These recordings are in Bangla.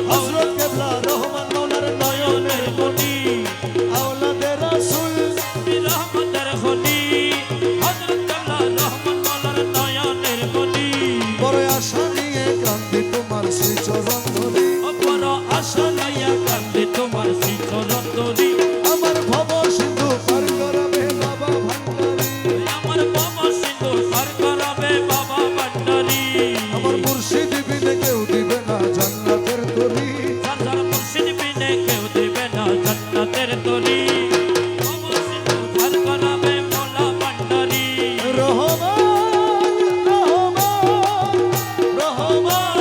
হযরত কেবলা রহমান মৌলার নয়নের মনি আওলাদে রাসূল রহমতের খনি হযরত কেবলা রহমান মৌলার নয়নের মনি বড় আশা নিয়ে কান্দি তোমার শ্রী চরণ ধরি বড় আশা লইয়া কান্দে তোমার শ্রী চরণ ধরি আমার ভব সিন্ধু পার করাবে বাবা ভান্ডারী আমার ভব সিন্ধু পার করাবে বাবা ভান্ডারী আমার মুর্শিদ বিনে কেউ দিবে না জান্নাতের তরি সাজার মুর্শিদ বিনে কেউ দেবে না জান্নাতের তরি ভব সিন্ধু পার করাবে মৌলা ভান্ডারী রহমান রহমান রহমান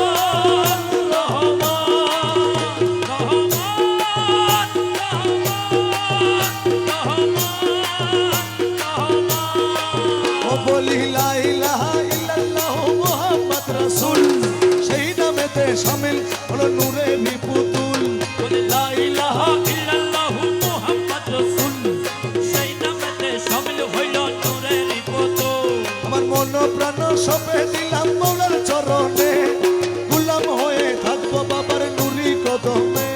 ও বলি লা ইলাহা ইল্লাল্লাহ মুহাম্মদ রাসূল সেই নামেতে শামিল হলো নূরে বিপুতুল লা ইলাহা ইল্লাল্লাহু মুহাম্মদ রাসূল সেই নামেতে শামিল হইল নূরের পুতুল আমার মন প্রাণ সপে দিলাম মৌলার চরণে গোলাম হয়ে থাকবো বাবার নুরি কদমে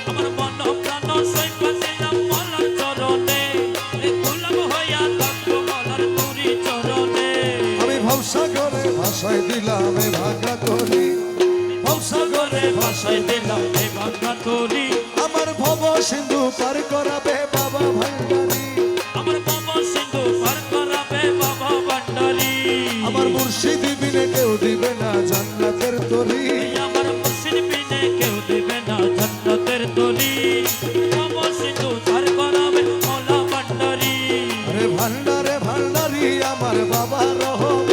আমার মন প্রাণ সইপা দিলাম মৌলার চরণে গোলাম হইয়া থাকবো মৌলার নূরি চরণে আমি ভবসাগরে ভাষায় দিলাম এ ভাঙা করি ভবসাগরে ভাসাই দিলাম এ ভাঙা তরি আমার ভব সিন্ধু পার করাবে বাবা ভান্ডারী আমার বাবা সিন্ধু পার করাবে বাবা ভান্ডারী আমার মুর্শিদ বিনে কেউ দিবে না জান্নাতের তরি আমার মুর্শিদ বিনে কেউ দেবে না জান্নাতের তরি বাবা সিন্ধু পার করাবে মৌলা ভান্ডারী আরে ভান্ডারে ভান্ডারী আমার বাবা রহমান